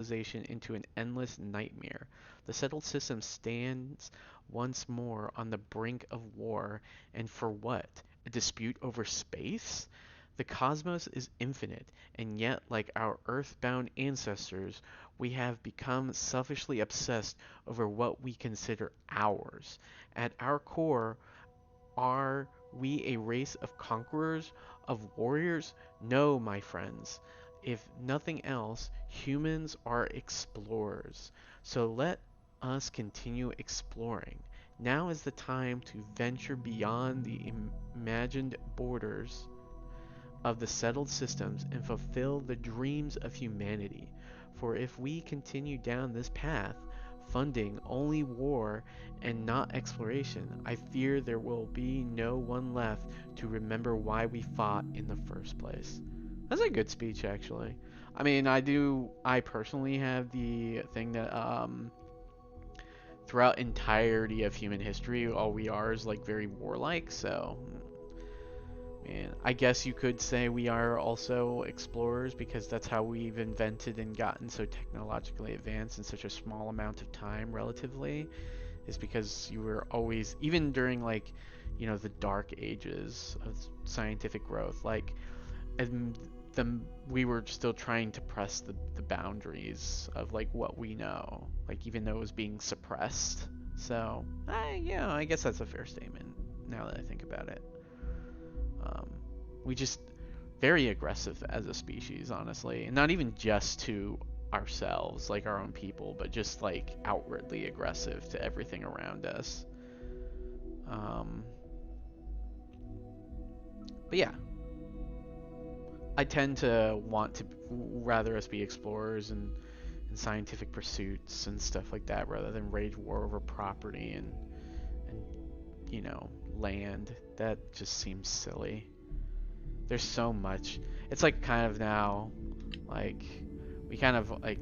civilization into an endless nightmare. The settled system stands once more on the brink of war, and for what? A dispute over space? The cosmos is infinite, and yet, like our earthbound ancestors, we have become selfishly obsessed over what we consider ours. At our core, are we a race of conquerors, of warriors? No, my friends. If nothing else, humans are explorers. So let us continue exploring. Now is the time to venture beyond the imagined borders of the settled systems and fulfill the dreams of humanity. For if we continue down this path, funding only war and not exploration, I fear there will be no one left to remember why we fought in the first place. That's a good speech, actually. I mean, I personally have the thing that, throughout entirety of human history, all we are is like very warlike, so and I guess you could say we are also explorers because that's how we've invented and gotten so technologically advanced in such a small amount of time, relatively. Is because you were always, even during like, the dark ages of scientific growth, like, and the, we were still trying to press the boundaries of like what we know, like even though it was being suppressed. So, yeah, I guess that's a fair statement now that I think about it. Um, we just very aggressive as a species, honestly, and not even just to ourselves, like our own people, but just like outwardly aggressive to everything around us. Um, but yeah, I tend to want to rather us be explorers and scientific pursuits and stuff like that, rather than rage war over property and land. That just seems silly. There's so much. It's like kind of now, like we kind of like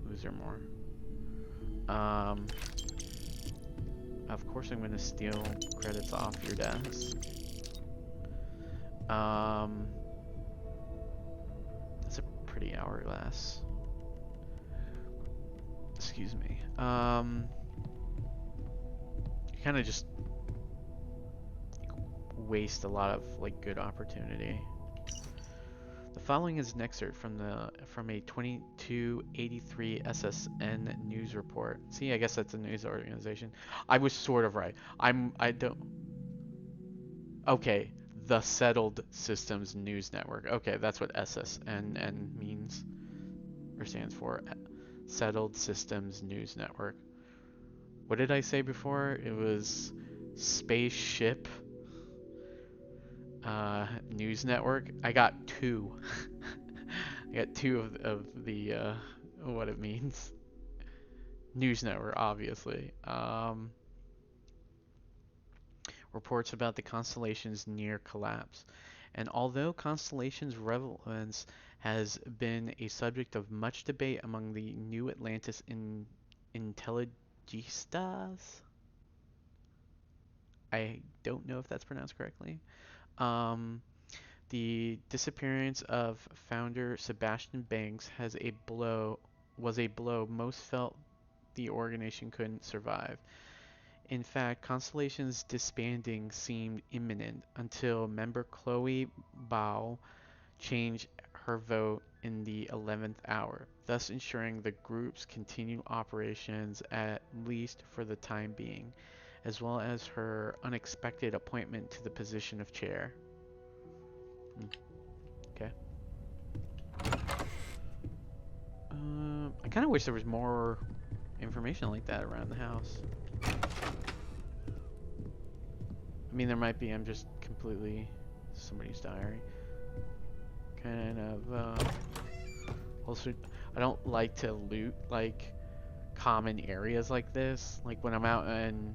who's there more? Um, of course I'm gonna steal credits off your desk. Um, that's a pretty hourglass. Excuse me. You kind of just waste a lot of like good opportunity. The following is an excerpt from a 2283 SSN news report. See, I guess that's a news organization. I was sort of right. I don't. Okay, the Settled Systems News Network. Okay, that's what SSNN means or stands for. Settled Systems News Network. What did I say before? It was Spaceship News Network. I got two. I got two of the what it means. News network, obviously. Reports about the constellation's near collapse. And although constellation's relevance has been a subject of much debate among the New Atlantis intelligistas, I don't know if that's pronounced correctly. Um, the disappearance of founder Sebastian Banks was a blow most felt the organization couldn't survive. In fact, Constellation's disbanding seemed imminent until member Chloe Bao changed her vote in the 11th hour, thus ensuring the group's continued operations at least for the time being, as well as her unexpected appointment to the position of chair. Okay. I kind of wish there was more information like that around the house. I mean, there might be. I'm just completely somebody's diary. Kind of. Also, I don't like to loot like common areas like this. Like when I'm out and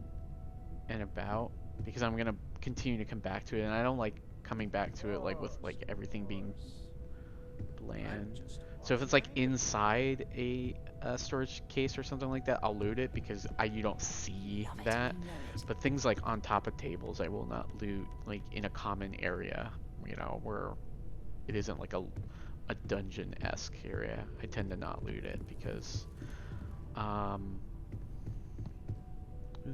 about, because I'm gonna continue to come back to it, and I don't like coming back to it like with like everything being bland. So if it's like inside a storage case or something like that, I'll loot it because you don't see that. But things like on top of tables, I will not loot like in a common area, where it isn't like a a dungeon-esque area, I tend to not loot it because, ooh,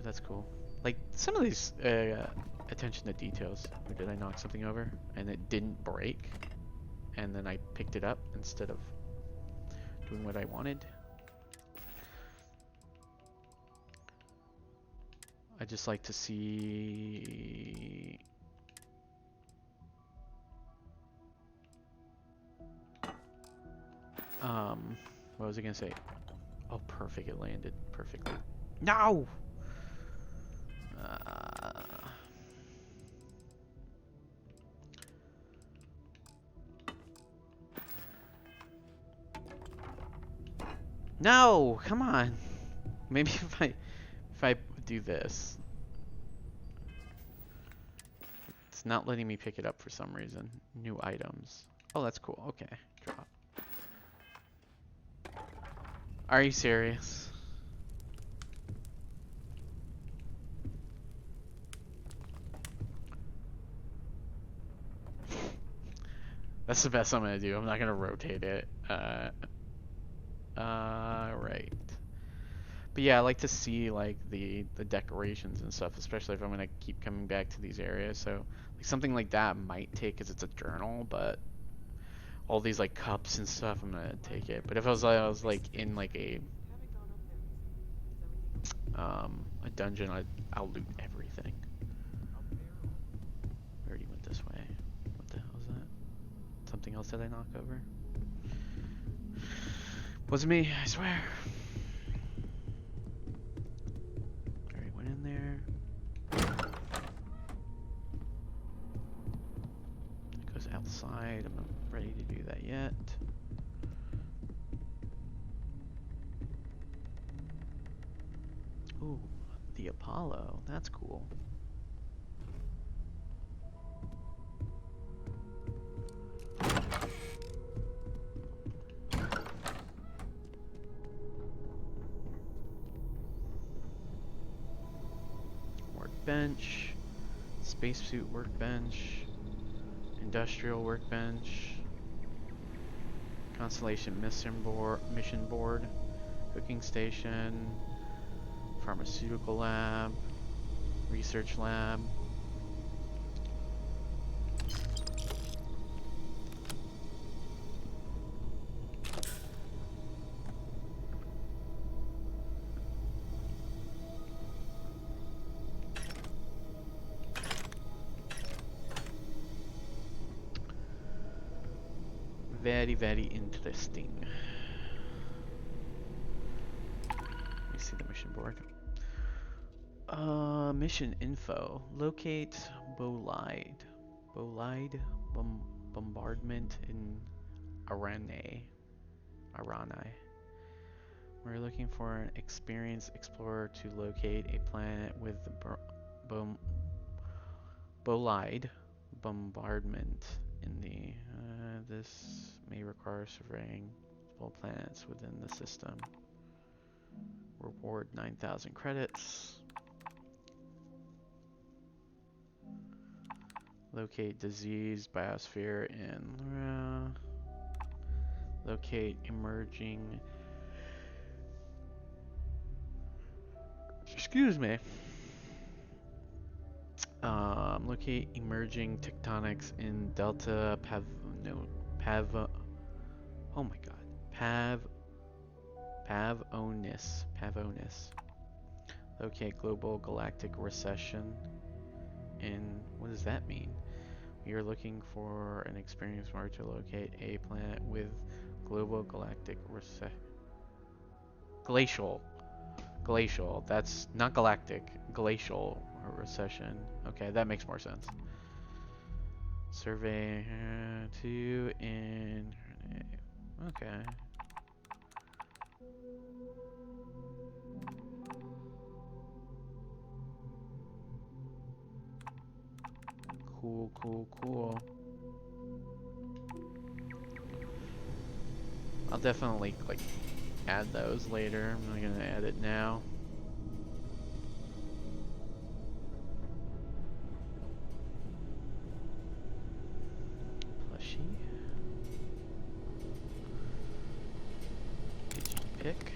that's cool. Like, some of these, attention to details. Or did I knock something over? And it didn't break? And then I picked it up instead of doing what I wanted? I just like to see... what was I gonna say? Oh, perfect, it landed perfectly. No! No! Come on! Maybe if I do this. It's not letting me pick it up for some reason. New items. Oh, that's cool. Okay. Drop. Are you serious? That's the best I'm gonna do. I'm not gonna rotate it. Right. But yeah, I like to see like the decorations and stuff, especially if I'm gonna keep coming back to these areas. So like something like that might take, cause it's a journal, but all these like cups and stuff, I'm gonna take it. But if I was like in like a dungeon, I'll loot everything. I already went this way. What the hell is that? Something else that I knock over? Wasn't me, I swear. Alright, went in there. It goes outside. I'm not ready to do that yet. Ooh, the Apollo. That's cool. Workbench. Spacesuit workbench. Industrial workbench. Constellation mission board. Cooking station. Pharmaceutical lab. Research lab. Very, very interesting. Let me see the mission board. Mission info. Locate Bolide. Bombardment in Arane. We're looking for an experienced explorer to locate a planet with Bolide bombardment in the... this may require surveying multiple planets within the system. Reward 9,000 credits. Locate disease biosphere in... locate emerging... Excuse me. Locate emerging tectonics in Delta oh my god. Pavonis. Locate global galactic recession in... what does that mean? We are looking for an experienced mark to locate a planet with global galactic glacial. That's not galactic. Glacial recession. Okay, that makes more sense. Survey 2 in... okay. Cool. I'll definitely like add those later. I'm not gonna add it now. Plushie. pick.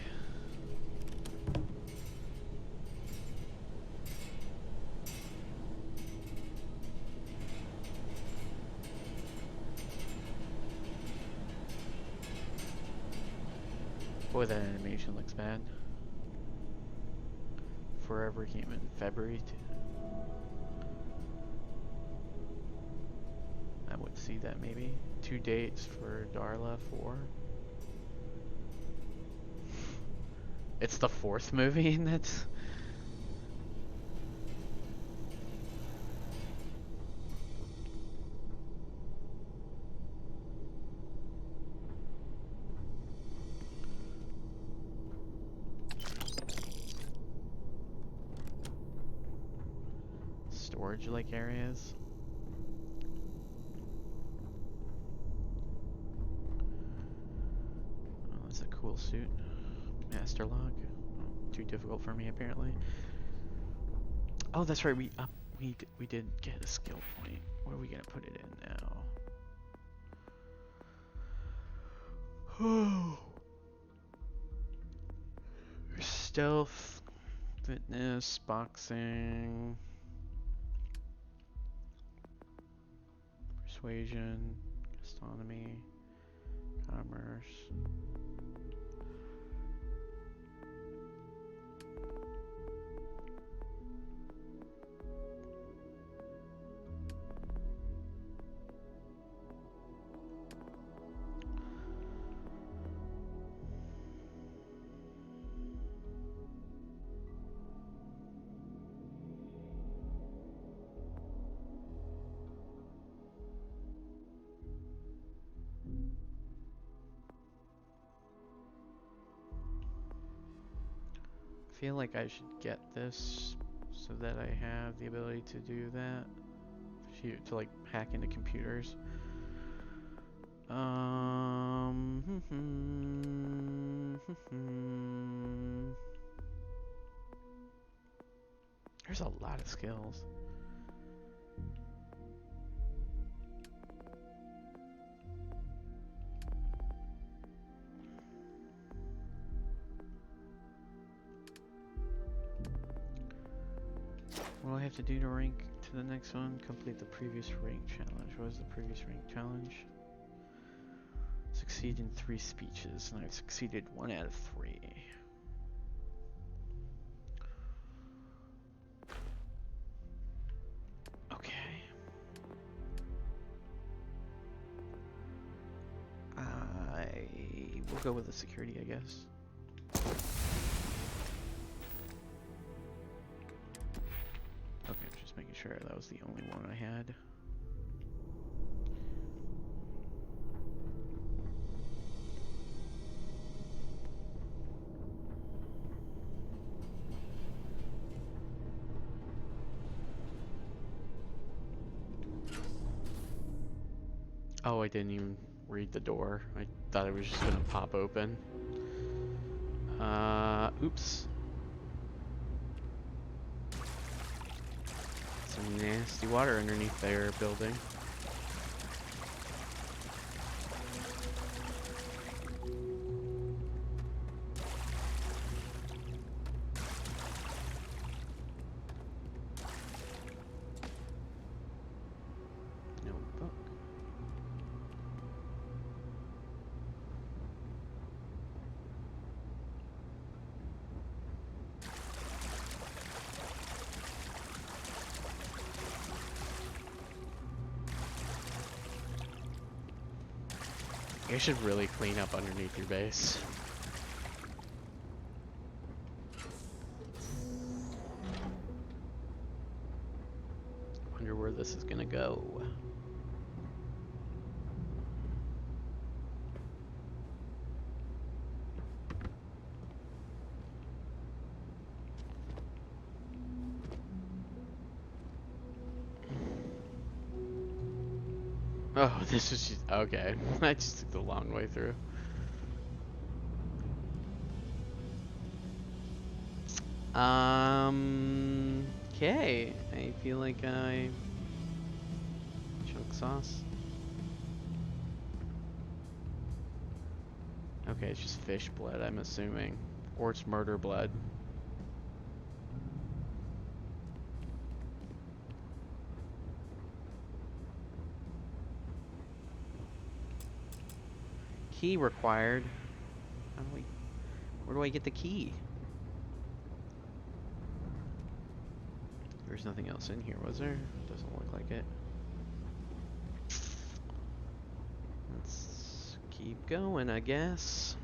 Boy, that animation looks bad. Forever Human, February 2. I would see that maybe. 2 dates for Darla 4. It's the 4th movie and that's... storage-like areas. Oh, that's a cool suit. Master lock. Oh, too difficult for me apparently. Oh, that's right. We did get a skill point. Where are we gonna put it in now? Stealth, fitness, boxing, persuasion, gastronomy, commerce. I feel like I should get this so that I have the ability to do that. To like hack into computers. There's a lot of skills. What do I have to do to rank to the next one? Complete the previous rank challenge. What was the previous rank challenge? Succeed in 3 speeches, and I've succeeded 1 out of 3. Okay. I will go with the security, I guess. Okay, just making sure that was the only one I had. Oh, I didn't even read the door. I thought it was just gonna pop open. Oops. Some nasty water underneath their building. Notebook. You should really clean up underneath your base. Wonder where this is gonna go. Oh, this is just, okay. I just took the long way through. Okay. I feel like I... Chunk sauce. Okay. Okay, it's just fish blood, I'm assuming. Or it's murder blood. Key required. Where do I get the key? There's nothing else in here, was there? Doesn't look like it. Let's keep going, I guess.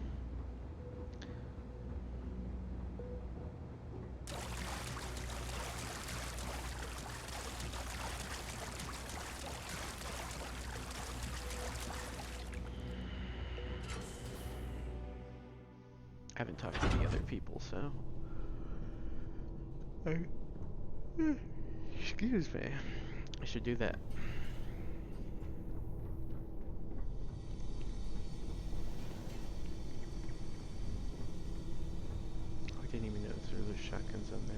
I haven't talked to the other people, so... Excuse me. I should do that. I didn't even notice there were shotguns on there.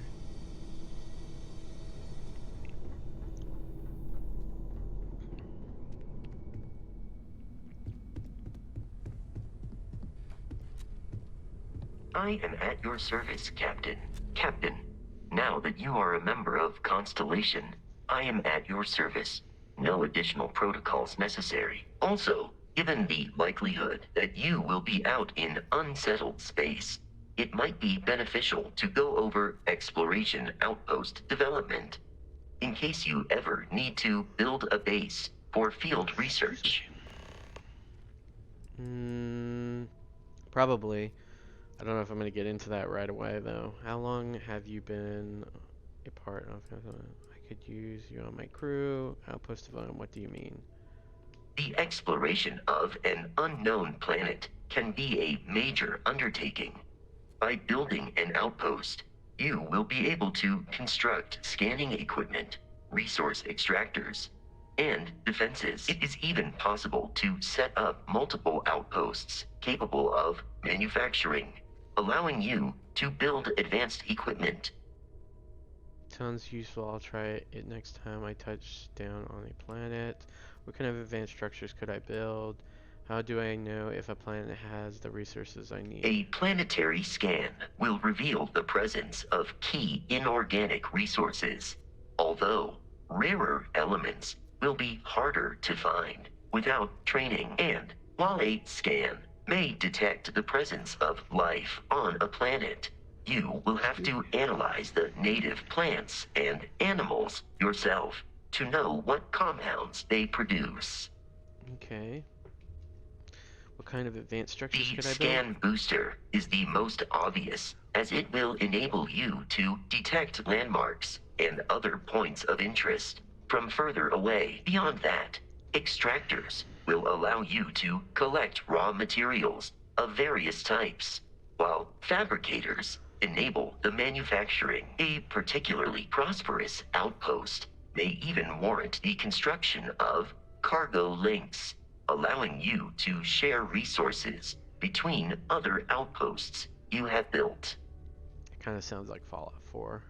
I am at your service, Captain. Captain, now that you are a member of Constellation, I am at your service. No additional protocols necessary. Also, given the likelihood that you will be out in unsettled space, it might be beneficial to go over exploration outpost development, in case you ever need to build a base for field research. Probably. I don't know if I'm going to get into that right away, though. How long have you been a part of? I could use you on my crew. Outpost development, what do you mean? The exploration of an unknown planet can be a major undertaking. By building an outpost, you will be able to construct scanning equipment, resource extractors, and defenses. It is even possible to set up multiple outposts capable of manufacturing, allowing you to build advanced equipment. Sounds useful. I'll try it next time I touch down on a planet. What kind of advanced structures could I build? How do I know if a planet has the resources I need? A planetary scan will reveal the presence of key inorganic resources, although rarer elements will be harder to find without training. And while a scan may detect the presence of life on a planet, you will have to analyze the native plants and animals yourself to know what compounds they produce. Okay. What kind of advanced structures could I build? The scan booster is the most obvious, as it will enable you to detect landmarks and other points of interest from further away. Beyond that, extractors will allow you to collect raw materials of various types, while fabricators enable the manufacturing. A particularly prosperous outpost may even warrant the construction of cargo links, allowing you to share resources between other outposts you have built. It kind of sounds like Fallout 4.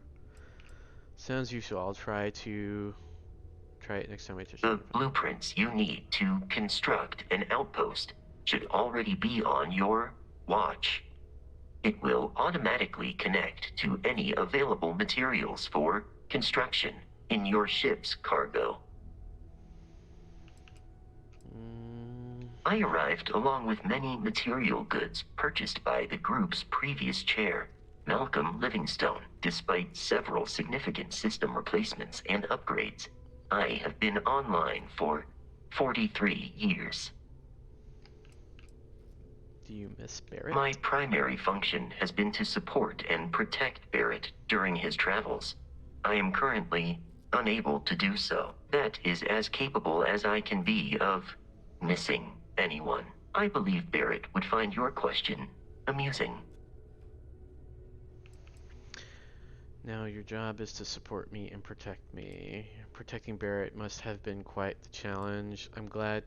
Sounds useful. I'll try it next time I touch. The blueprints you need to construct an outpost should already be on your watch. It will automatically connect to any available materials for construction in your ship's cargo. I arrived along with many material goods purchased by the group's previous chair, Malcolm Livingstone. Despite several significant system replacements and upgrades, I have been online for 43 years. Do you miss Barrett? My primary function has been to support and protect Barrett during his travels. I am currently unable to do so. That is as capable as I can be of missing anyone. I believe Barrett would find your question amusing. Now your job is to support me and protect me. Protecting Barrett must have been quite the challenge. I'm glad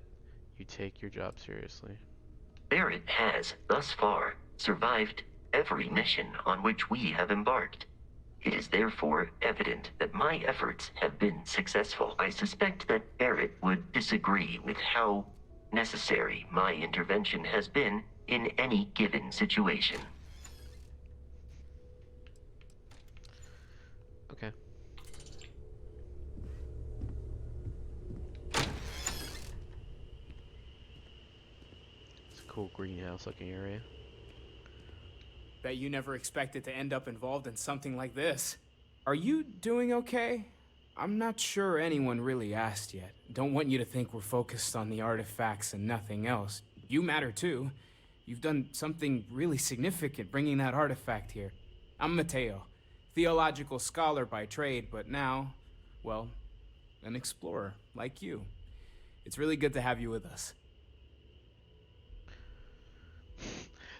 you take your job seriously. Barrett has, thus far, survived every mission on which we have embarked. It is therefore evident that my efforts have been successful. I suspect that Barrett would disagree with how necessary my intervention has been in any given situation. Okay. It's a cool greenhouse looking area. Bet you never expected to end up involved in something like this. Are you doing okay? I'm not sure anyone really asked yet. Don't want you to think we're focused on the artifacts and nothing else. You matter too. You've done something really significant bringing that artifact here. I'm Mateo, theological scholar by trade, but now, well, an explorer like you. It's really good to have you with us.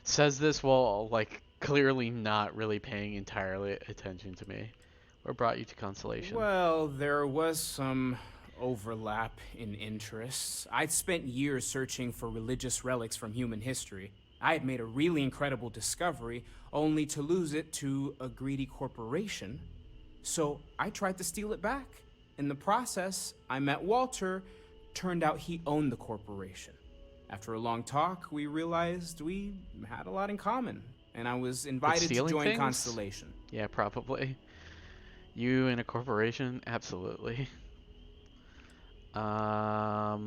Says this while, like, clearly not really paying entirely attention to me. What brought you to Constellation? Well, there was some overlap in interests. I'd spent years searching for religious relics from human history. I had made a really incredible discovery, only to lose it to a greedy corporation. So I tried to steal it back. In the process, I met Walter. Turned out he owned the corporation. After a long talk, we realized we had a lot in common, and I was invited to join things? Constellation. Yeah, probably. You in a corporation? Absolutely. I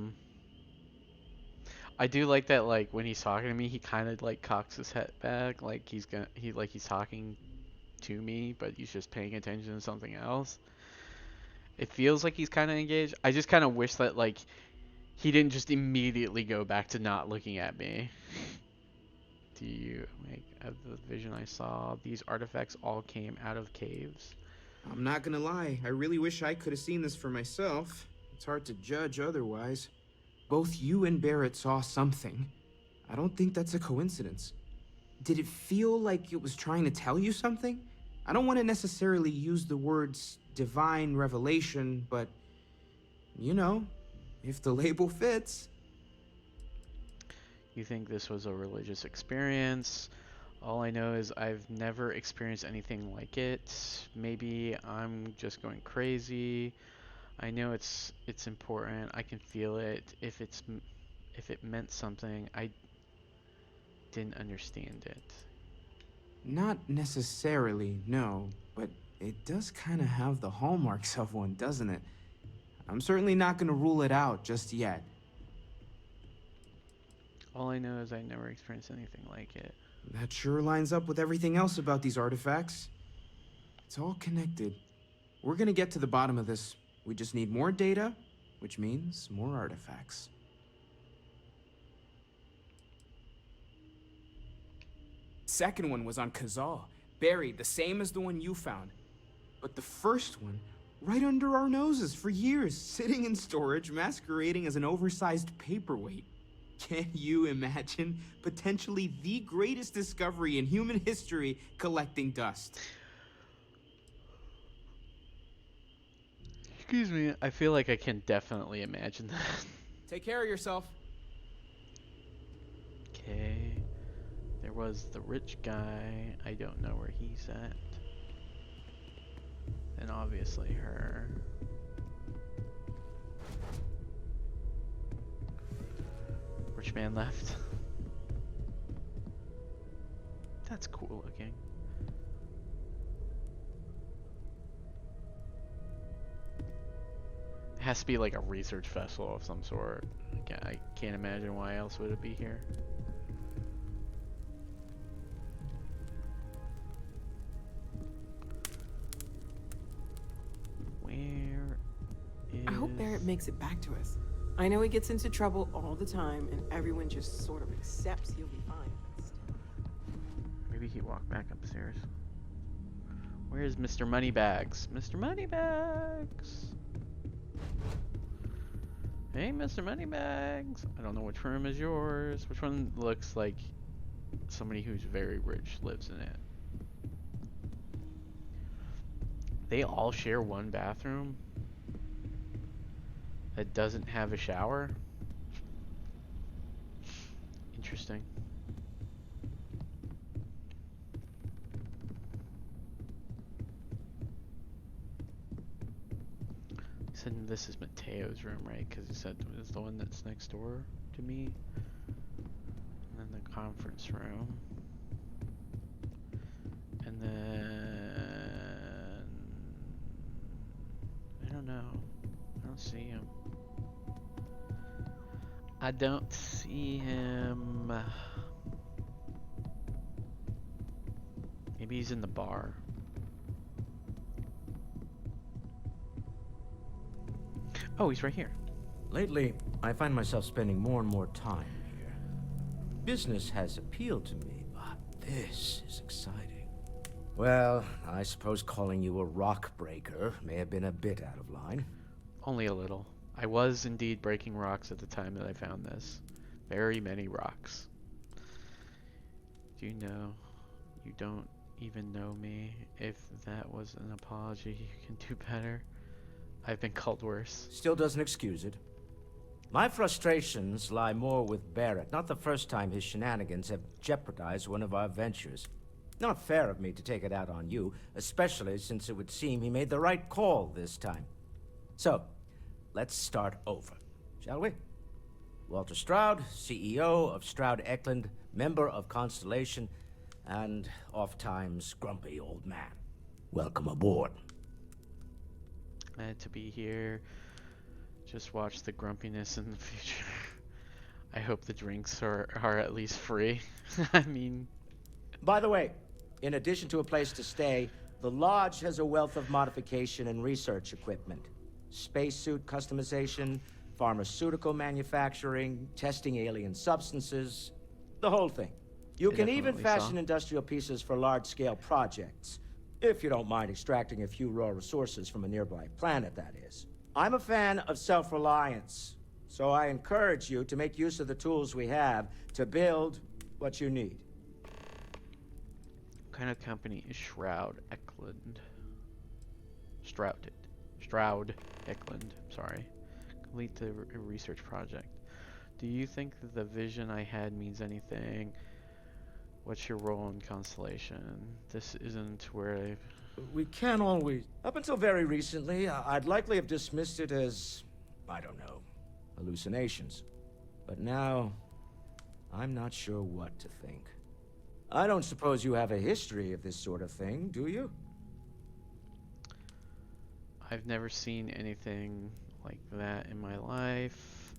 do like that, like, when he's talking to me, he kind of, like, cocks his head back, like he's talking to me, but he's just paying attention to something else. It feels like he's kind of engaged. I just kind of wish that, like, he didn't just immediately go back to not looking at me. Do you make of the vision I saw? These artifacts all came out of caves. I'm not gonna lie, I really wish I could have seen this for myself. It's hard to judge otherwise. Both you and Barrett saw something. I don't think that's a coincidence. Did it feel like it was trying to tell you something? I don't want to necessarily use the words divine revelation, but you know, if the label fits. You think this was a religious experience? All I know is I've never experienced anything like it. Maybe I'm just going crazy. I know it's important. I can feel it. If it meant something, I didn't understand it. Not necessarily, no, but it does kind of have the hallmarks of one, doesn't it? I'm certainly not gonna rule it out just yet. All I know is I never experienced anything like it. That sure lines up with everything else about these artifacts. It's all connected. We're gonna get to the bottom of this. We just need more data, which means more artifacts. Second one was on Kazal, buried the same as the one you found. But the first one, right under our noses for years, sitting in storage, masquerading as an oversized paperweight. Can you imagine potentially the greatest discovery in human history collecting dust? Excuse me, I feel like I can definitely imagine that. Take care of yourself. Okay. There was the rich guy. I don't know where he's at. And obviously her. Rich man left. That's cool looking. It has to be like a research vessel of some sort. I can't imagine why else would it be here. Where is... I hope Barrett makes it back to us. I know he gets into trouble all the time, and everyone just sort of accepts he'll be fine. But still. Maybe he walked back upstairs. Where's Mr. Moneybags? Mr. Moneybags! Hey, Mr. Moneybags! I don't know which room is yours. Which one looks like somebody who's very rich lives in it? They all share one bathroom that doesn't have a shower? Interesting. He said this is Mateo's room, right? Because he said it's the one that's next door to me. And then the conference room. And then... I don't know. I don't see him. I don't see him. Maybe he's in the bar. Oh, he's right here. Lately, I find myself spending more and more time here. Business has appealed to me, but this is exciting. Well, I suppose calling you a rock breaker may have been a bit out of line. Only a little. I was indeed breaking rocks at the time that I found this. Very many rocks. Do you know? You don't even know me. If that was an apology, you can do better. I've been called worse. Still doesn't excuse it. My frustrations lie more with Barrett. Not the first time his shenanigans have jeopardized one of our ventures. Not fair of me to take it out on you, especially since it would seem he made the right call this time. So, let's start over, shall we? Walter Stroud, CEO of Stroud Eklund, member of Constellation, and oft-times grumpy old man. Welcome aboard. Glad to be here. Just watch the grumpiness in the future. I hope the drinks are at least free. I mean... By the way, in addition to a place to stay, the Lodge has a wealth of modification and research equipment. Spacesuit customization, pharmaceutical manufacturing, testing alien substances, the whole thing. You can even fashion industrial pieces for large-scale projects. If you don't mind extracting a few raw resources from a nearby planet, that is. I'm a fan of self-reliance, so I encourage you to make use of the tools we have to build what you need. What kind of company is Stroud Eklund? Stroud Eklund, sorry. Complete the research project. Do you think that the vision I had means anything? What's your role in Constellation? This isn't where I've... We can't always... Up until very recently, I'd likely have dismissed it as, I don't know, hallucinations. But now, I'm not sure what to think. I don't suppose you have a history of this sort of thing, do you? I've never seen anything like that in my life.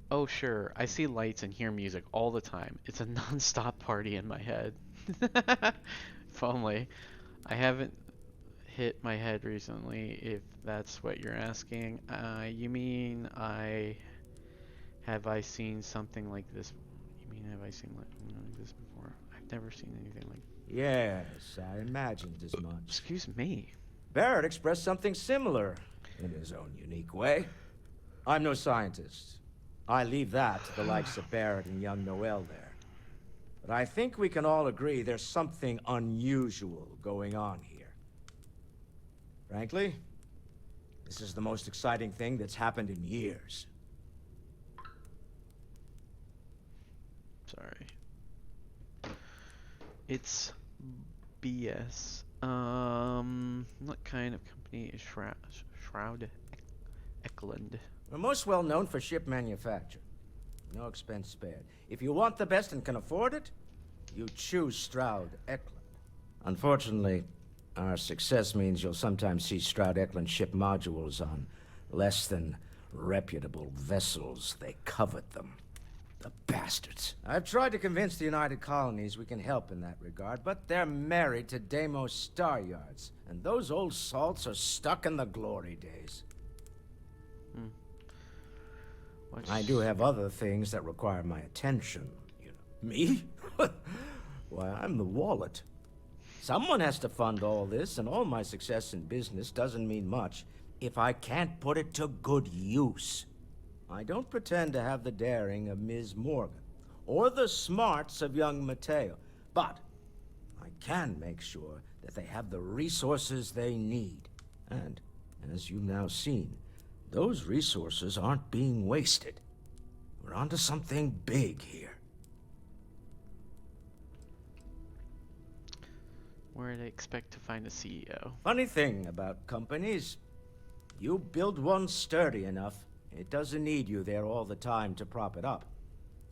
Oh, sure. I see lights and hear music all the time. It's a non-stop party in my head. If only. I haven't hit my head recently, if that's what you're asking. You mean have I seen something like this? You mean have I seen like this before? I've never seen anything like... Yes, I imagined as much. Excuse me. Barrett expressed something similar, in his own unique way. I'm no scientist. I leave that to the likes of Barrett and young Noel there. But I think we can all agree there's something unusual going on here. Frankly, this is the most exciting thing that's happened in years. Sorry. It's BS. What kind of company is Stroud Eklund? We're most well known for ship manufacture. No expense spared. If you want the best and can afford it, you choose Stroud Eklund. Unfortunately, our success means you'll sometimes see Stroud Eklund ship modules on less than reputable vessels. They covet them. The bastards. I've tried to convince the United Colonies we can help in that regard, but they're married to Deimos Star Yards, and those old salts are stuck in the glory days. I do have other things that require my attention, you know. Me? Why, I'm the wallet. Someone has to fund all this, and all my success in business doesn't mean much if I can't put it to good use. I don't pretend to have the daring of Ms. Morgan, or the smarts of young Mateo, but I can make sure that they have the resources they need. And, as you've now seen, those resources aren't being wasted. We're onto something big here. Where do they expect to find a CEO? Funny thing about companies, you build one sturdy enough, it doesn't need you there all the time to prop it up.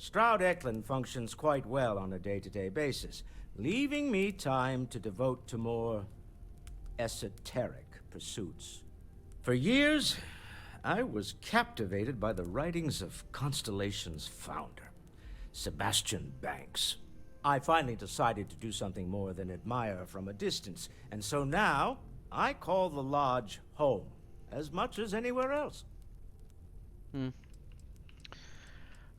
Stroud Eklund functions quite well on a day-to-day basis, leaving me time to devote to more esoteric pursuits. For years, I was captivated by the writings of Constellation's founder, Sebastian Banks. I finally decided to do something more than admire from a distance, and so now I call the Lodge home, as much as anywhere else.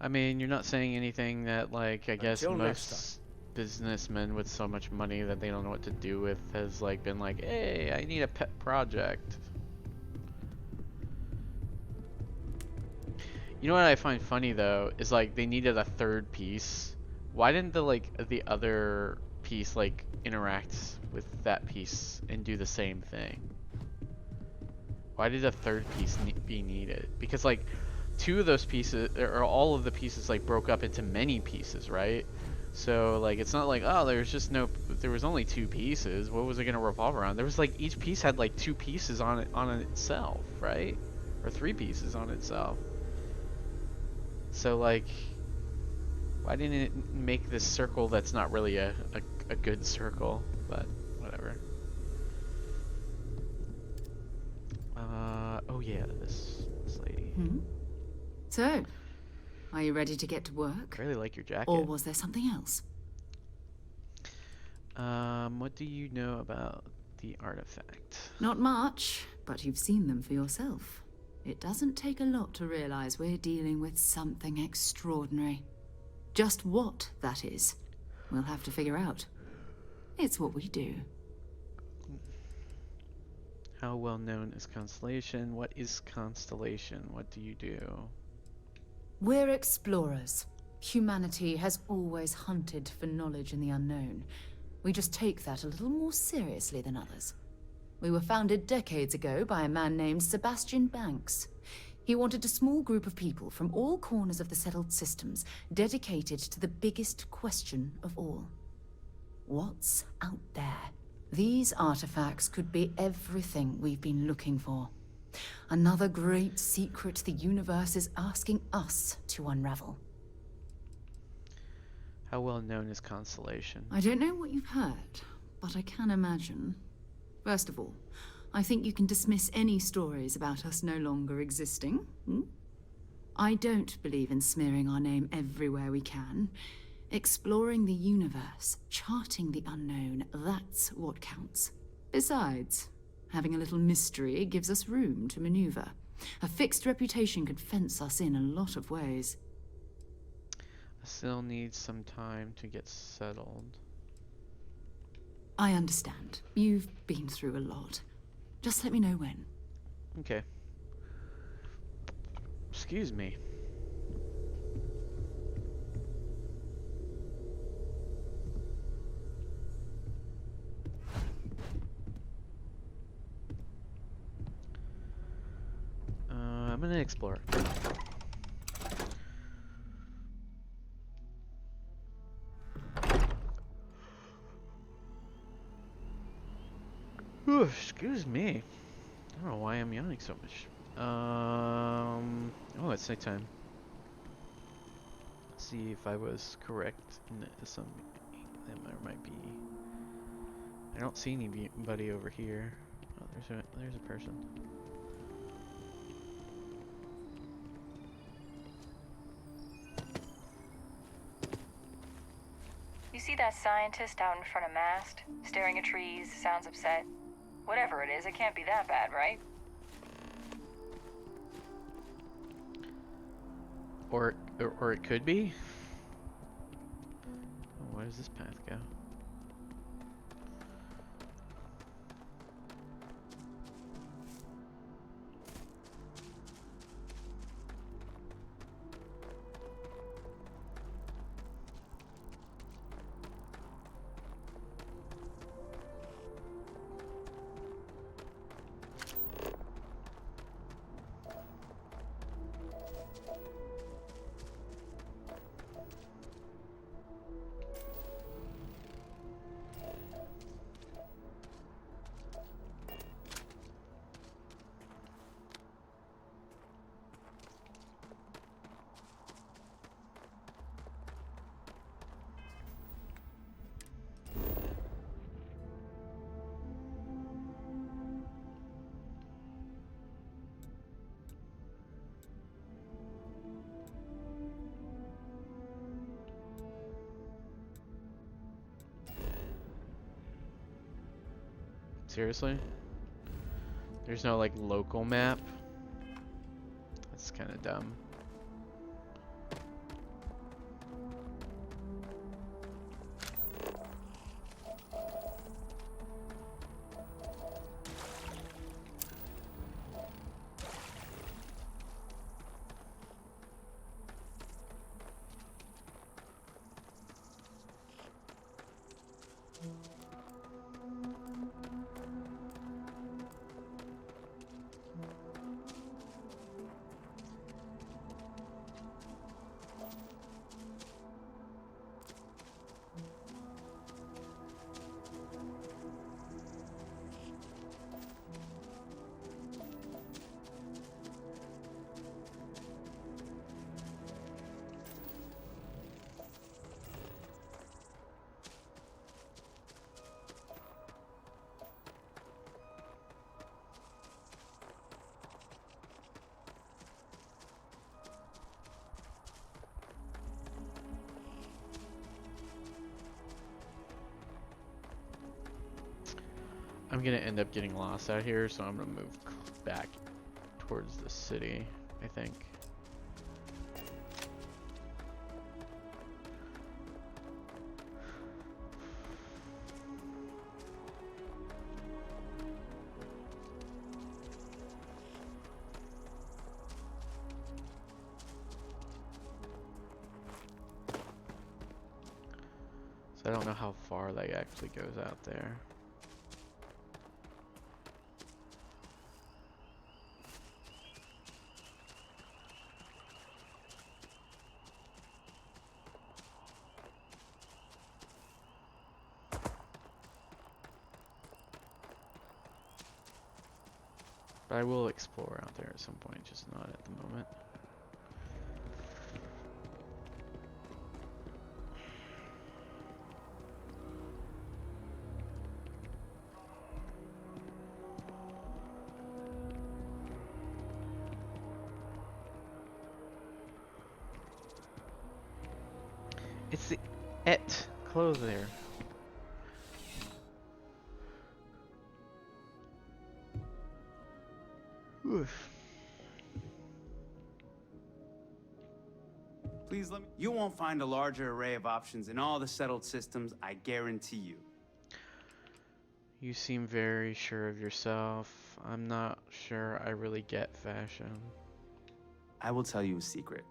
I mean, you're not saying anything that, like, I guess Until next most businessmen with so much money that they don't know what to do with has, like, been like, hey, I need a pet project. You know what I find funny, though, is, like, they needed a third piece. Why didn't the other piece, like, interact with that piece and do the same thing? Why did a third piece be needed? Because, like, two of those pieces, or all of the pieces, like, broke up into many pieces, right? So, like, it's not like, oh, there was only two pieces. What was it gonna revolve around? There was, like, each piece had, like, two pieces on itself, right? Or three pieces on itself. So, like, why didn't it make this circle that's not really a good circle? But whatever. Oh yeah, this lady. So, are you ready to get to work? I really like your jacket. Or was there something else? What do you know about the artifact? Not much, but you've seen them for yourself. It doesn't take a lot to realize we're dealing with something extraordinary. Just what that is, we'll have to figure out. It's what we do. How well known is Constellation? What is Constellation? What do you do? We're explorers. Humanity has always hunted for knowledge in the unknown. We just take that a little more seriously than others. We were founded decades ago by a man named Sebastian Banks. He wanted a small group of people from all corners of the settled systems dedicated to the biggest question of all. What's out there? These artifacts could be everything we've been looking for. Another great secret the universe is asking us to unravel. How well known is Constellation? I don't know what you've heard, but I can imagine. First of all, I think you can dismiss any stories about us no longer existing. I don't believe in smearing our name everywhere we can. Exploring the universe, charting the unknown, that's what counts. Besides, having a little mystery gives us room to maneuver. A fixed reputation could fence us in a lot of ways. I still need some time to get settled. I understand. You've been through a lot. Just let me know when. Okay. Excuse me. I'm gonna explore. Whew, excuse me. I don't know why I'm yawning so much. Oh, it's nighttime. Let's see if I was correct in some. There might be. I don't see anybody over here. Oh, there's a person. You see that scientist out in front of Mast, staring at trees, sounds upset? Whatever it is, it can't be that bad, right? Or it could be. Oh, where does this path go? Seriously? There's no like local map? That's kind of dumb. I'm gonna end up getting lost out here, so I'm gonna move back towards the city, I think. So I don't know how far that actually goes out there. But I will explore out there at some point, just not at the moment. It's the Et clothes there. Oof. Please let me. You won't find a larger array of options in all the settled systems, I guarantee you. You seem very sure of yourself. I'm not sure I really get fashion. I will tell you a secret.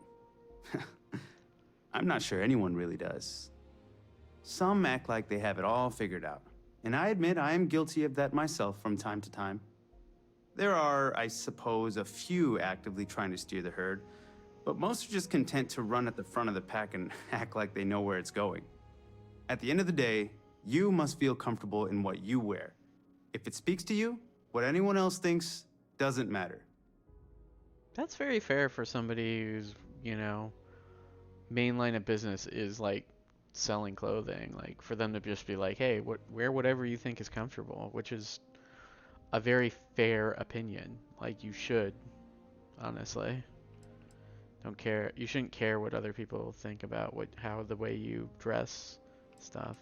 I'm not sure anyone really does. Some act like they have it all figured out, and I admit I am guilty of that myself from time to time. There are, I suppose, a few actively trying to steer the herd, but most are just content to run at the front of the pack and act like they know where it's going. At the end of the day, you must feel comfortable in what you wear. If it speaks to you, what anyone else thinks doesn't matter. That's very fair for somebody who's, you know, main line of business is like selling clothing. Like for them to just be like, hey, wear whatever you think is comfortable, which is a very fair opinion. Like you should, honestly. Don't care. You shouldn't care what other people think about how the way you dress stuff.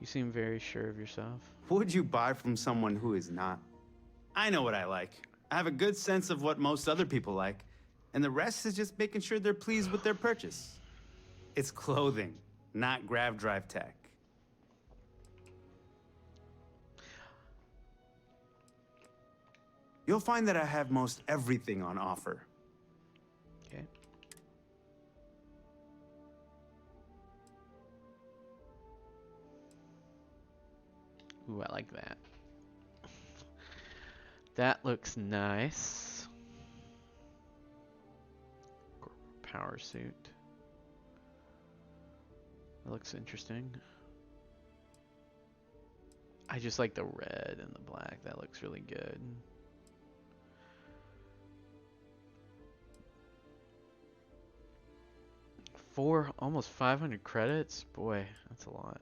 You seem very sure of yourself. Would you buy from someone who is not? I know what I like. I have a good sense of what most other people like, and the rest is just making sure they're pleased with their purchase. It's clothing, not grab drive tech. You'll find that I have most everything on offer. Okay. Ooh, I like that. That looks nice. Power suit. That looks interesting. I just like the red and the black. That looks really good. Almost 500 credits? Boy, that's a lot.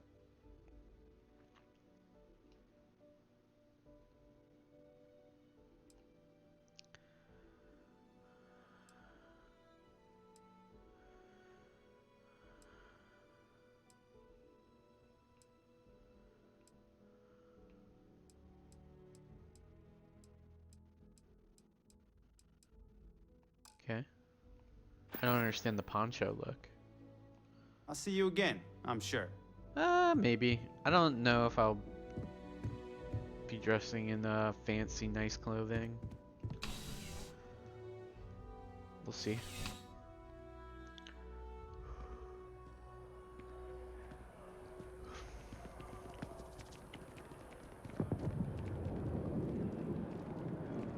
I don't understand the poncho look. I'll see you again, I'm sure. Maybe. I don't know if I'll be dressing in fancy, nice clothing. We'll see.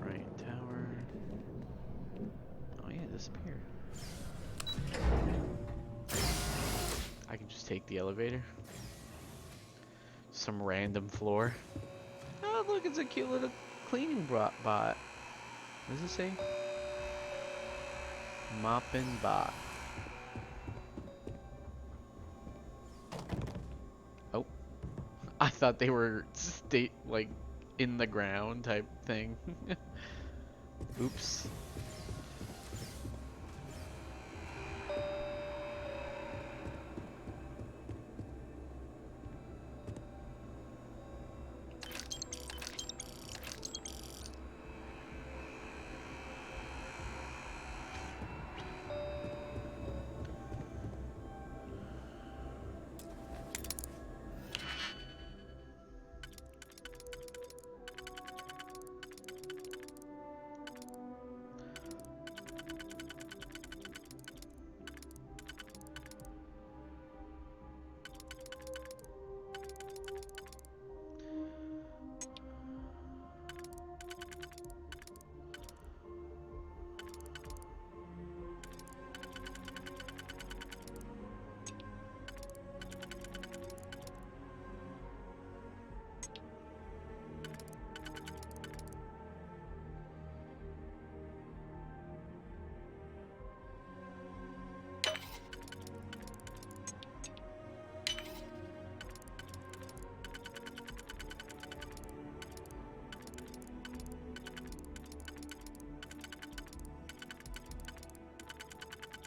Right tower. Oh yeah, it disappeared. I can just take the elevator. Some random floor. Oh, look, it's a cute little cleaning bot. What does it say? Moppin' bot. Oh, I thought they were like in the ground type thing. Oops.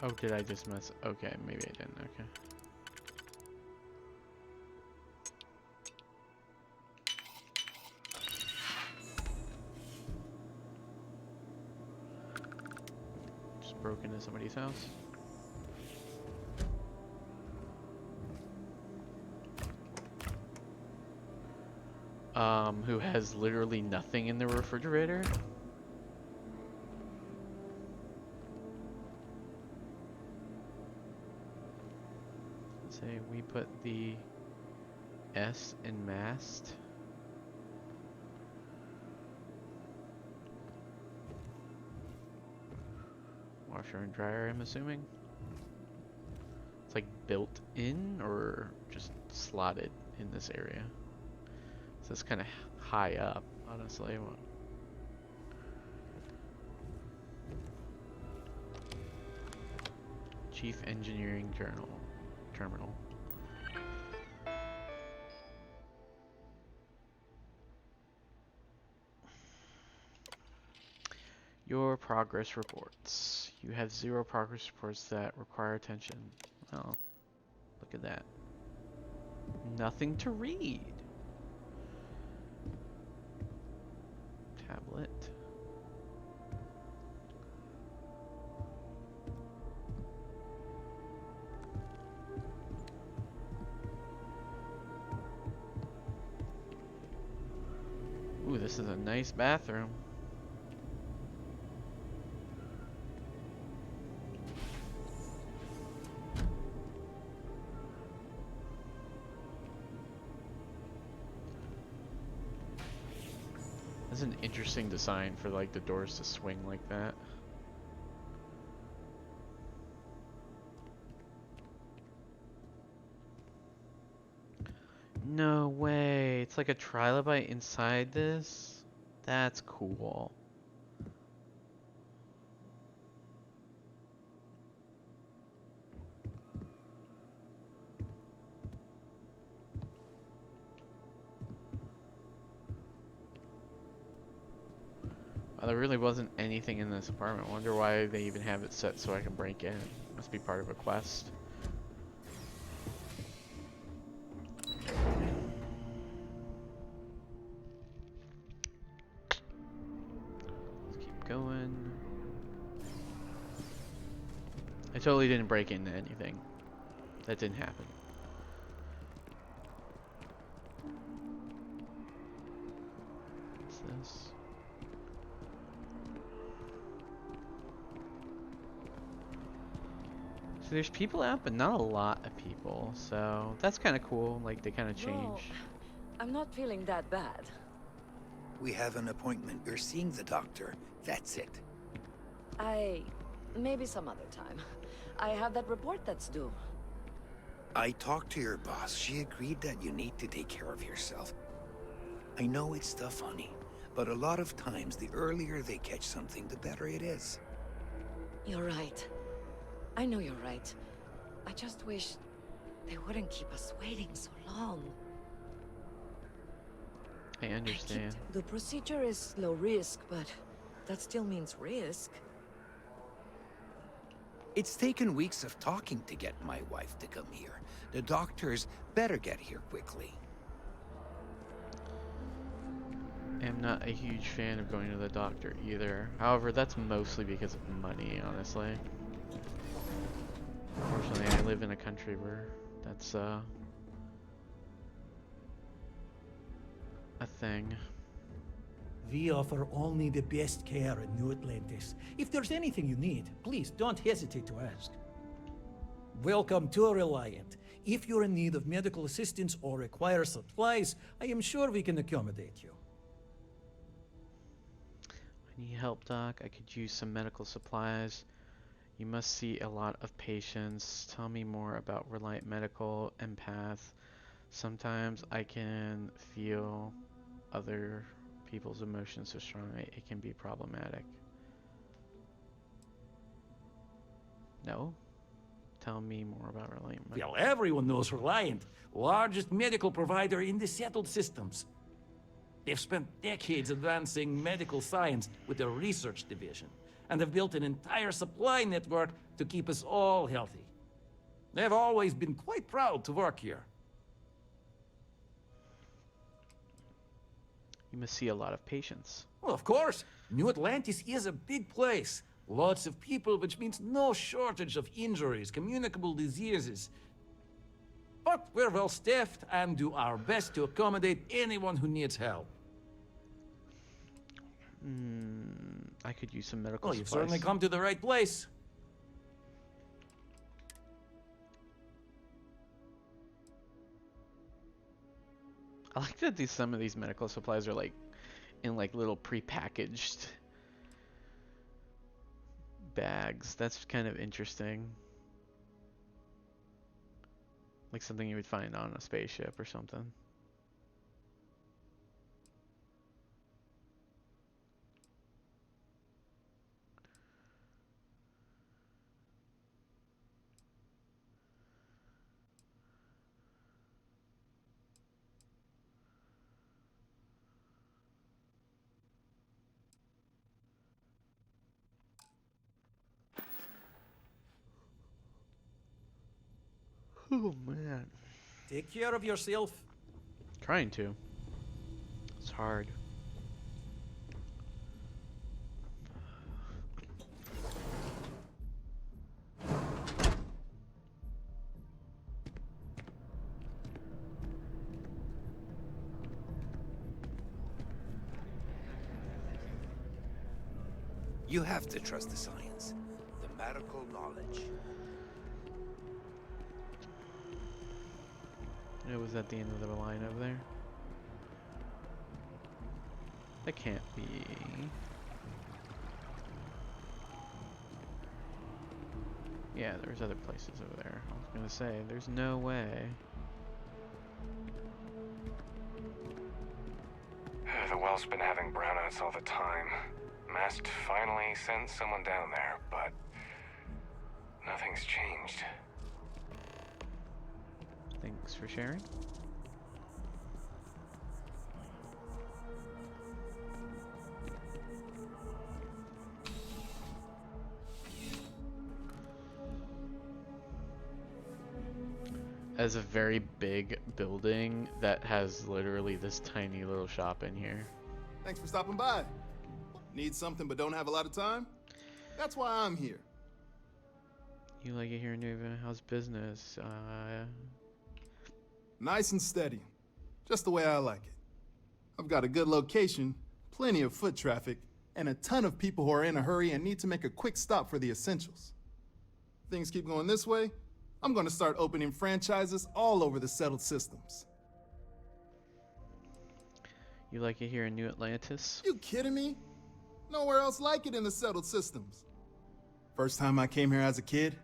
Oh, did I just mess? Okay, maybe I didn't. Okay. Just broke into somebody's house. Who has literally nothing in the refrigerator? Say we put the S in mast. Washer and dryer, I'm assuming. It's like built in or just slotted in this area. So it's kind of high up, honestly. Chief Engineering Terminal. Your progress reports. You have 0 progress reports that require attention. Oh, look at that. Nothing to read. Tablet. Ooh, this is a nice bathroom. That's an interesting design for like the doors to swing like that. No way. It's like a trilobite inside this? That's cool. There really wasn't anything in this apartment. I wonder why they even have it set so I can break in. Must be part of a quest. Let's keep going. I totally didn't break into anything. That didn't happen. What's this? So there's people out, but not a lot of people. So that's kind of cool. Like they kind of change. Well, I'm not feeling that bad. We have an appointment. You're seeing the doctor. That's it. Maybe some other time. I have that report that's due. I talked to your boss. She agreed that you need to take care of yourself. I know it's the funny, but a lot of times the earlier they catch something, the better it is. You're right. I know you're right. I just wish they wouldn't keep us waiting so long. I understand. The procedure is low risk, but that still means risk. It's taken weeks of talking to get my wife to come here. The doctors better get here quickly. I'm not a huge fan of going to the doctor either. However, that's mostly because of money, honestly. Unfortunately, I live in a country where that's a thing. We offer only the best care in New Atlantis. If there's anything you need, please don't hesitate to ask. Welcome to Reliant. If you're in need of medical assistance or require supplies, I am sure we can accommodate you. I need help, Doc. I could use some medical supplies. You must see a lot of patients. Tell me more about Reliant Medical Empath. Sometimes I can feel other people's emotions so strongly it can be problematic. No? Tell me more about Reliant Medical. Well, everyone knows Reliant, largest medical provider in the settled systems. They've spent decades advancing medical science with their research division, and have built an entire supply network to keep us all healthy. They've always been quite proud to work here. You must see a lot of patients. Well, of course. New Atlantis is a big place. Lots of people, which means no shortage of injuries, communicable diseases. But we're well staffed and do our best to accommodate anyone who needs help. I could use some medical Well, you've supplies. certainly come to the right place. I like that some of these medical supplies are like in like little pre-packaged bags. That's kind of interesting. Like something you would find on a spaceship or something. Oh man. Take care of yourself. Trying to. It's hard. You have to trust the science, the medical knowledge. It was at the end of the line over there. That can't be. Yeah, there's other places over there. I was gonna say, there's no way. The well's been having brownouts all the time. Mast finally sent someone down there, but nothing's changed. Thanks for sharing. As a very big building that has literally this tiny little shop in here. Thanks for stopping by. Need something but don't have a lot of time? That's why I'm here. You like it here in New Haven? How's business? Nice and steady. Just the way I like it. I've got a good location, plenty of foot traffic, and a ton of people who are in a hurry and need to make a quick stop for the essentials. If things keep going this way, I'm gonna start opening franchises all over the settled systems. You like it here in New Atlantis? You kidding me? Nowhere else like it in the settled systems. First time I came here as a kid,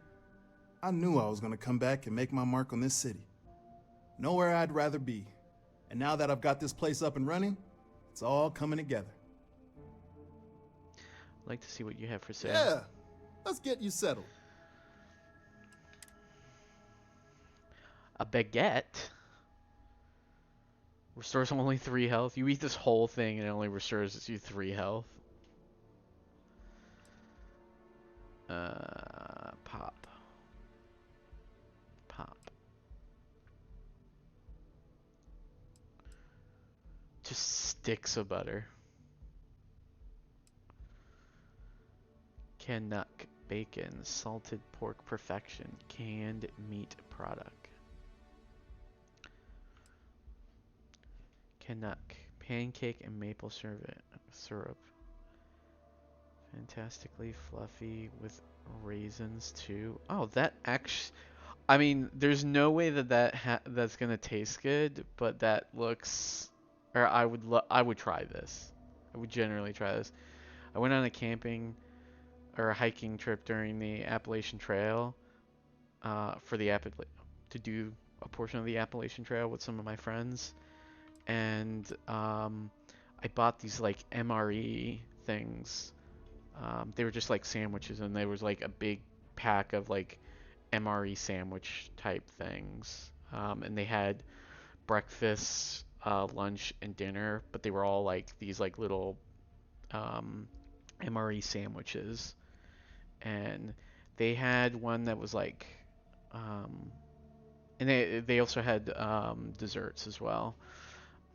I knew I was gonna come back and make my mark on this city. Nowhere I'd rather be. And now that I've got this place up and running, it's all coming together. I'd like to see what you have for sale. Yeah, let's get you settled. A baguette? Restores only 3 health. You eat this whole thing and it only restores you 3 health. Pop. Pop. Just sticks of butter. Canuck bacon, salted pork perfection, canned meat product. Canuck, pancake and maple syrup. Fantastically fluffy with raisins too. Oh, that actually, I mean, there's no way that's gonna taste good, but that looks, or I would try this. I would generally try this. I went on a camping or a hiking trip during the Appalachian Trail, to do a portion of the Appalachian Trail with some of my friends, and I bought these like MRE things. They were just like sandwiches, and there was like a big pack of like MRE sandwich type things, and they had breakfast, lunch, and dinner, but they were all like these like little MRE sandwiches, and they had one that was like, and they also had desserts as well,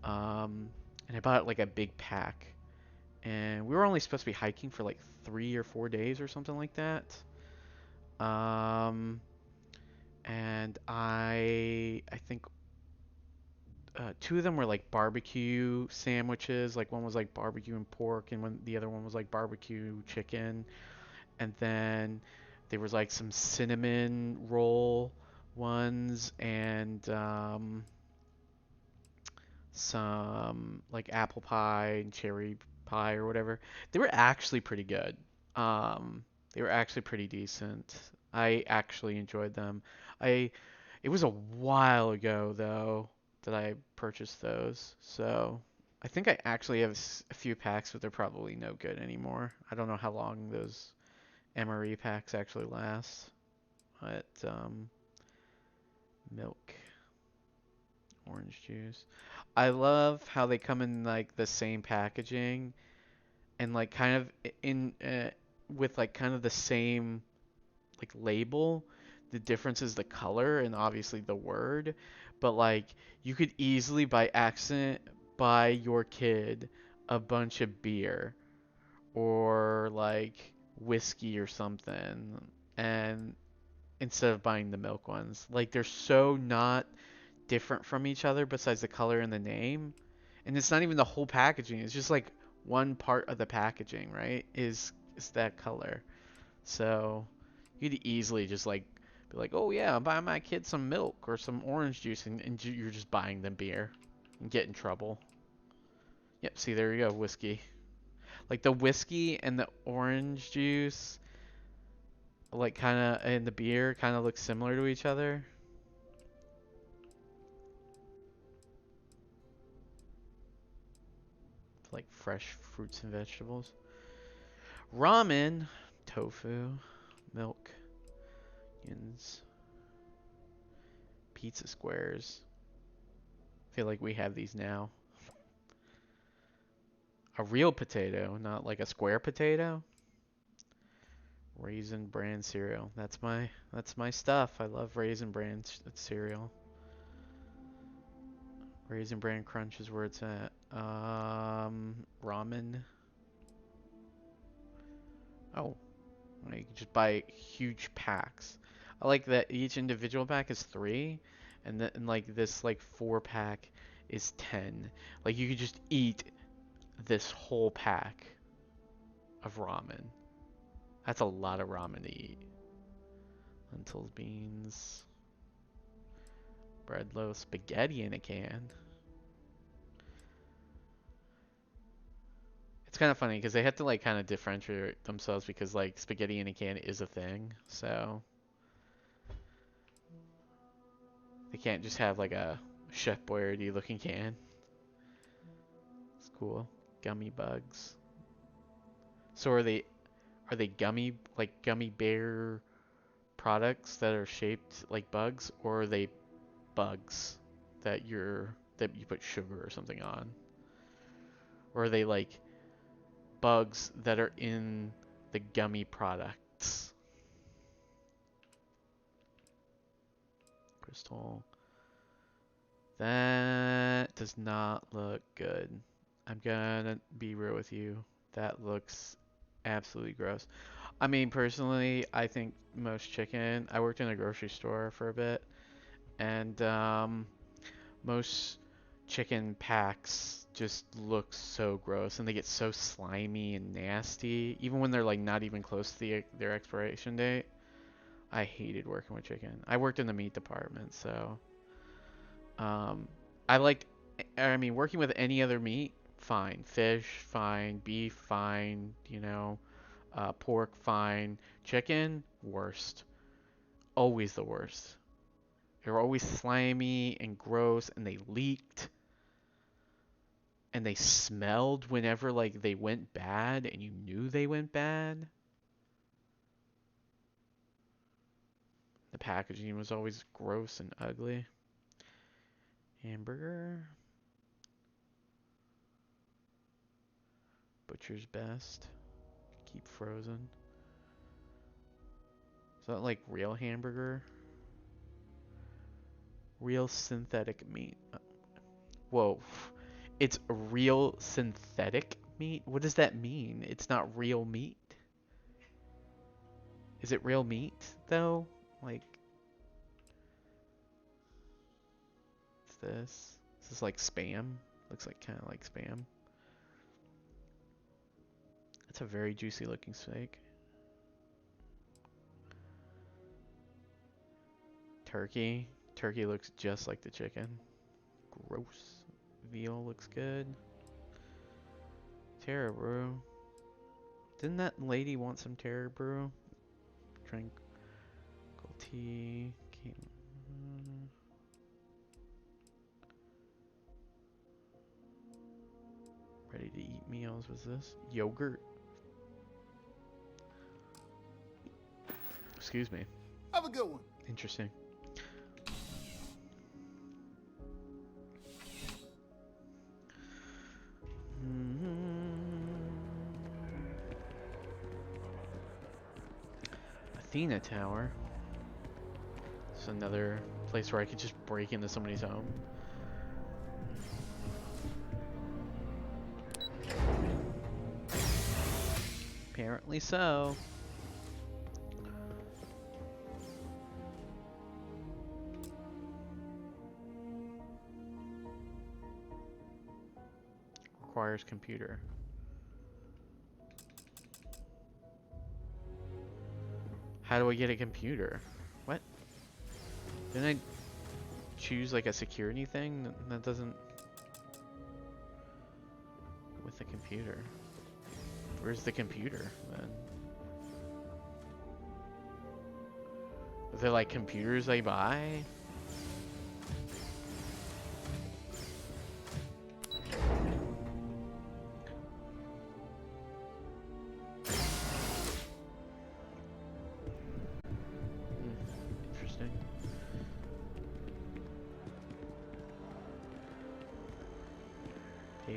and I bought like a big pack, and we were only supposed to be hiking for like 3 or 4 days or something like that. And I think 2 of them were like barbecue sandwiches. Like one was like barbecue and pork, and the other one was like barbecue chicken. And then there was like some cinnamon roll ones, and some like apple pie and cherry pie or whatever. They were actually pretty good. They were actually pretty decent. I actually enjoyed them. It was a while ago though that I purchased those, so I think I actually have a few packs, but they're probably no good anymore. I don't know how long those MRE packs actually last. But milk, orange juice. I love how they come in like the same packaging and like kind of in with like kind of the same like label. The difference is the color and obviously the word, but like you could easily by accident buy your kid a bunch of beer or like whiskey or something, and instead of buying the milk ones, like they're so not different from each other besides the color and the name, and it's not even the whole packaging, it's just like one part of the packaging, right, is that color. So you could easily just like be like, oh yeah, I'm buying my kid some milk or some orange juice, and you're just buying them beer and get in trouble. Yep, see, there you go, whiskey. Like the whiskey and the orange juice, like kind of, and the beer kind of look similar to each other. Like fresh fruits and vegetables. Ramen, tofu, milk, yins, pizza squares. I feel like we have these now. A real potato, not like a square potato. Raisin Bran cereal. That's my stuff. I love Raisin Bran cereal. Raisin Bran Crunch is where it's at. Ramen. Oh, you can just buy huge packs. I like that each individual pack is 3, and then like this like 4-pack is 10. Like you could just eat this whole pack of ramen. That's a lot of ramen to eat. Lentils, beans, bread loaf, spaghetti in a can. It's kind of funny because they have to like kind of differentiate themselves because like spaghetti in a can is a thing, so they can't just have like a Chef Boyardee looking can. It's cool. Gummy bugs. So are they gummy like gummy bear products that are shaped like bugs, or are they bugs that you put sugar or something on? Or are they like bugs that are in the gummy products? Crystal. That does not look good. I'm gonna be real with you. That looks absolutely gross. I mean, personally, I think most chicken. I worked in a grocery store for a bit, and most chicken packs just look so gross, and they get so slimy and nasty, even when they're like not even close to their expiration date. I hated working with chicken. I worked in the meat department, so I liked. I mean, working with any other meat, fine. Fish, fine. Beef, fine. You know, pork, fine. Chicken, worst. Always the worst. They were always slimy and gross, and they leaked, and they smelled whenever like they went bad, and you knew they went bad. The packaging was always gross and ugly. Hamburger. Butcher's Best. Keep frozen. Is that like real hamburger? Real synthetic meat. Whoa. It's real synthetic meat? What does that mean? It's not real meat? Is it real meat, though? Like, what's this? Is this like spam? Looks like kind of like spam. It's a very juicy looking steak. Turkey. Turkey looks just like the chicken. Gross. Veal looks good. Tara brew. Didn't that lady want some Tara brew? Drink tea. Ready to eat meals. Was this yogurt? Excuse me. Have a good one. Interesting. Athena Tower. It's another place where I could just break into somebody's home. Apparently so. Requires computer. How do I get a computer? What? Didn't I choose like a security thing? That doesn't... With the computer. Where's the computer then? Are there like computers I buy?